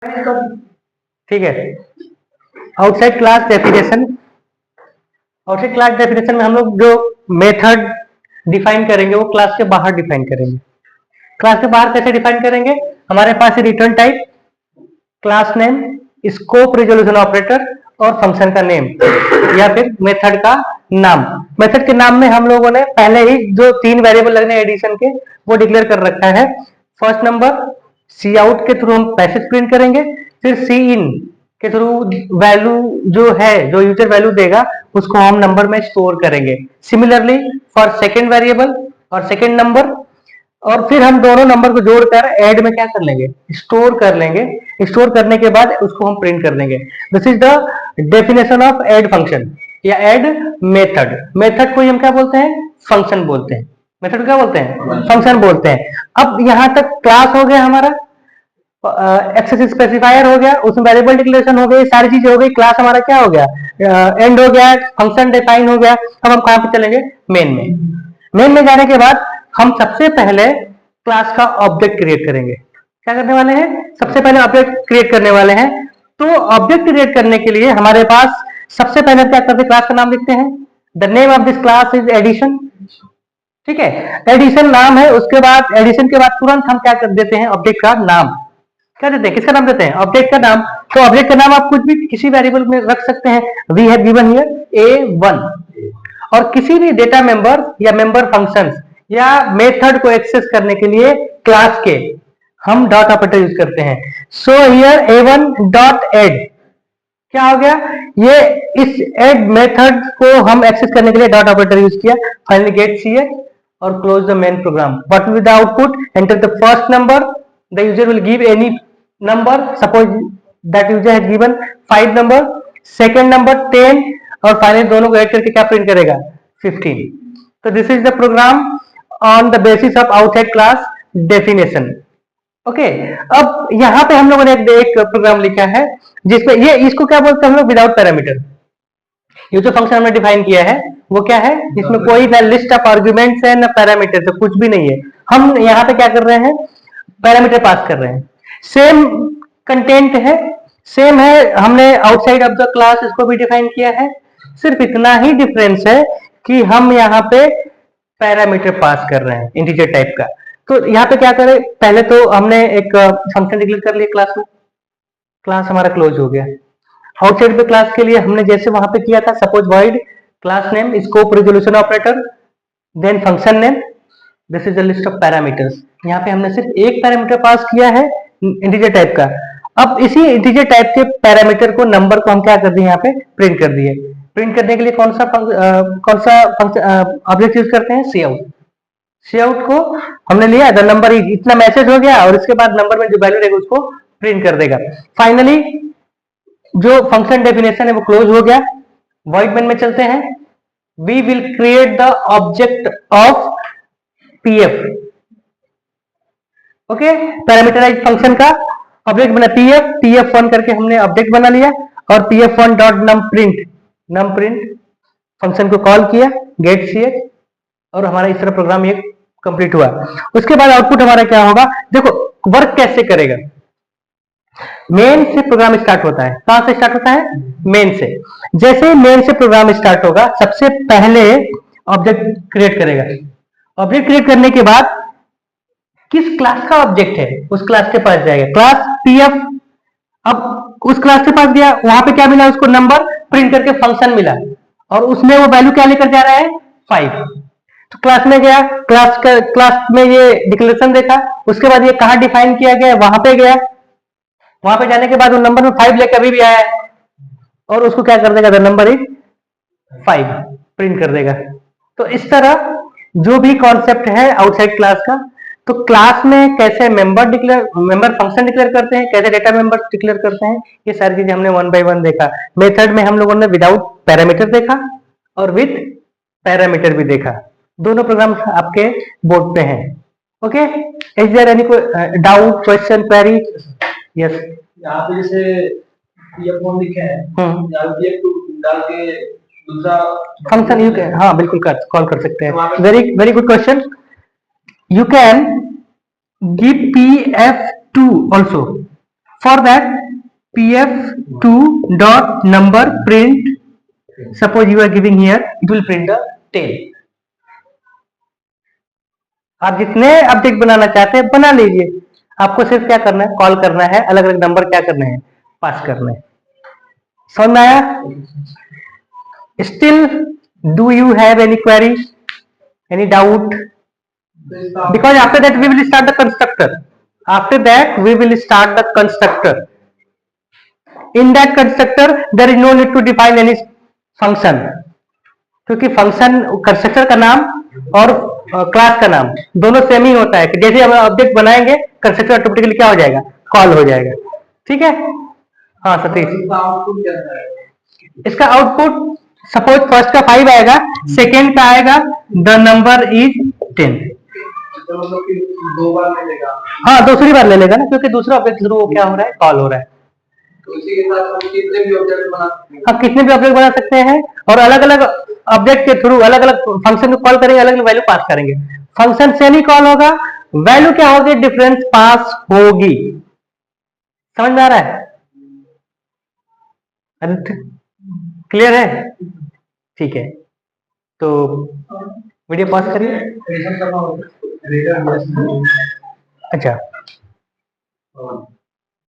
ठीक है। Outside class definition, outside class definition में हम लोग जो मेथड डिफाइन करेंगे वो क्लास के बाहर डिफाइन करेंगे। क्लास के बाहर कैसे डिफाइन करेंगे? हमारे पास है return type, class name, scope resolution operator और फंक्शन का नेम या फिर मेथड का नाम। मेथड के नाम में हम लोगों ने पहले ही जो 3 वेरिएबल लगने एडिशन के वो डिक्लेयर कर रखा है। फर्स्ट नंबर सी आउट के थ्रू हम पैसेज प्रिंट करेंगे, फिर सी इन के थ्रू वैल्यू जो है, जो यूजर वैल्यू देगा उसको हम नंबर में स्टोर करेंगे। सिमिलरली फॉर सेकेंड वेरिएबल और सेकेंड नंबर, और फिर हम दोनों नंबर को जोड़कर ऐड में क्या कर लेंगे? स्टोर कर लेंगे। स्टोर करने के बाद उसको हम प्रिंट कर देंगे। This is the definition of add function या ऐड मेथड। मेथड को हम क्या बोलते हैं? फंक्शन बोलते हैं। मेथड क्या बोलते हैं? फंक्शन बोलते हैं। अब यहां तक क्लास हो गया हमारा, एक्सेस स्पेसिफायर हो गया, उसमें वेरिएबल डिक्लेरेशन हो गई, सारी चीजें हो गई। क्लास हमारा क्या हो गया? एंड हो गया, फंक्शन डिफाइन हो गया। अब हम कहां पे चलेंगे? मेन में। मेन में जाने के बाद हम सबसे पहले क्लास का ऑब्जेक्ट क्रिएट करेंगे। क्या करने वाले हैं? सबसे पहले ऑब्जेक्ट क्रिएट करने वाले हैं। तो ऑब्जेक्ट क्रिएट करने के लिए हमारे पास सबसे पहले क्या करते हैं? क्लास का नाम लिखते हैं। The name of this class is addition. ठीक है, एडिशन नाम है। उसके बाद एडिशन के बाद तुरंत हम क्या कर देते हैं? ऑब्जेक्ट का नाम। क्या देते हैं? किसका नाम देते हैं? ऑब्जेक्ट का नाम। तो ऑब्जेक्ट का नाम आप कुछ भी किसी वेरिएबल में रख सकते हैं। We have given here A1। और किसी भी डेटा मेंबर या मेंबर फंक्शन या मेथड को एक्सेस करने के लिए क्लास के हम डॉट ऑपरेटर यूज करते हैं। So here A1 dot add क्या हो गया? ये इस एड मेथड को हम एक्सेस करने के लिए डॉट ऑपरेटर यूज किया। फाइनली गेट ch और close the main program. What will be the output? Enter the first number, the user will give any number. Suppose that user has given 5 number, second number 10 और finally दोनों को add करके क्या print करेगा? 15। तो this is the program on the basis of outside class definition. Okay, अब यहां पे हम लोगों ने एक प्रोग्राम लिखा है जिसमें ये इसको क्या बोलते हैं हम लोग? Without parameter. ये जो फंक्शन हमने डिफाइन किया है वो क्या है? इसमें कोई ना लिस्ट ऑफ आर्ग्यूमेंट्स है ना पैरामीटर है, कुछ भी नहीं है। हम यहाँ पे क्या कर रहे हैं? पैरामीटर पास कर रहे हैं। सेम कंटेंट है, सेम है। हमने आउटसाइड ऑफ द क्लास इसको भी डिफाइन किया है। सिर्फ इतना ही डिफरेंस है कि हम यहाँ पे पैरामीटर पास कर रहे हैं इंटीजर टाइप का। तो यहाँ पे क्या करें? पहले तो हमने एक फंक्शन डिक्लेयर कर लिया क्लास में, क्लास हमारा क्लोज हो गया। आउटसाइड पे क्लास के लिए हमने जैसे वहां पे किया था, suppose void class name, scope resolution operator, then function name, this is the list of parameters. यहाँ पे हमने सिर्फ एक पैरामीटर पास किया है इंटीजर टाइप का। अब इसी इंटीजर टाइप के पैरामीटर को, नंबर को हम क्या कर दिए? यहाँ पे प्रिंट कर दिए। प्रिंट करने के लिए कौन सा ऑब्जेक्ट यूज करते हैं? सी आउट। सी आउट को हमने लिया, द नंबर इतना मैसेज हो गया और इसके बाद नंबर में जो वैल्यू रहेगा उसको प्रिंट कर देगा। फाइनली जो फंक्शन डेफिनेशन है वो क्लोज हो गया। वॉइड मेन में चलते हैं। We will create the object of PF. Okay, parameterize function का ऑब्जेक्ट बना पीएफ। pf1 करके हमने ऑब्जेक्ट बना लिया और pf1 dot num print function को कॉल किया, गेट ch, और हमारा इस तरह प्रोग्राम ये कंप्लीट हुआ। उसके बाद आउटपुट हमारा क्या होगा? देखो वर्क कैसे करेगा। मेन से प्रोग्राम स्टार्ट होता है। कहां से स्टार्ट होता है? मेन से। जैसे मेन से प्रोग्राम स्टार्ट होगा, सबसे पहले ऑब्जेक्ट क्रिएट करेगा। ऑब्जेक्ट क्रिएट करने के बाद किस क्लास का ऑब्जेक्ट है उस क्लास के पास जाएगा, क्लास पीएफ। अब उस क्लास के पास गया, वहां पे क्या मिला उसको? नंबर प्रिंट करके फंक्शन मिला और उसमें वो वैल्यू क्या लेकर जा रहा है? 5। तो क्लास में गया, क्लास में ये डिक्लेरेशन देखा, उसके बाद ये कहां डिफाइन किया गया? वहां पे गया। वहां पे जाने के बाद वो नंबर में 5 लेकर अभी भी आया है और उसको क्या कर देगा? द नंबर इज 5 प्रिंट कर देगा। तो इस तरह जो भी कॉन्सेप्ट है आउटसाइड क्लास का, तो क्लास में कैसे मेंबर फंक्शन डिक्लेयर करते हैं, कैसे डेटा मेंबर डिक्लेयर करते हैं, ये सारी चीजें हमने 1 बाय 1 देखा। मेथड में हम लोगों ने विदाउट पैरामीटर देखा और विथ पैरामीटर भी देखा। दोनों प्रोग्राम आपके बोर्ड पे हैं। Okay, is there any doubt, question, query? Yes, यहाँ पे जैसे ये फोन लिखे हैं, यहाँ पे एक डाल के दूसरा फंक्शन यू कैन, हाँ बिल्कुल कॉल कर सकते हैं। Very good question. You can give pf2 also for that pf2 dot number print, suppose you are giving here, it will print the 10. आप जितने ऑब्जेक्ट बनाना चाहते हैं बना लीजिए, आपको सिर्फ क्या करना है, कॉल करना है, अलग अलग नंबर क्या करने हैं, पास करने हैं। समझ में आया? Still do you have any query, any doubt? Because after that we will start the constructor. After that we will start the constructor. In that constructor there is no need to define any function, क्योंकि function constructor का नाम और class का नाम दोनों same ही होता है कि जैसे हम ऑब्जेक्ट बनाएंगे कंस्ट्रक्टर ऑटोमेटिकली क्या हो जाएगा, कॉल हो जाएगा। ठीक है? हाँ सतीश, इसका आउटपुट सपोज फर्स्ट का 5 आएगा, सेकेंड का आएगा द नंबर इज 10। दो बार ले लेगा। हाँ दूसरी बार ले लेगा ना, क्योंकि दूसरा ऑब्जेक्ट थ्रू वो क्या हो रहा है, कॉल हो रहा है। तो इसी के साथ हम कितने भी ऑब्जेक्ट बना सकते हैं। हम कितने भी ऑब्जेक्ट बना सकते हैं और अलग अलग ऑब्जेक्ट के थ्रू अलग अलग फंक्शन को कॉल करेंगे, अलग अलग वैल्यू पास करेंगे। फंक्शन से नहीं कॉल होगा, वैल्यू क्या होगी, डिफरेंस पास होगी। समझ में आ रहा है? क्लियर है? ठीक है, तो वीडियो पॉज करिए। अच्छा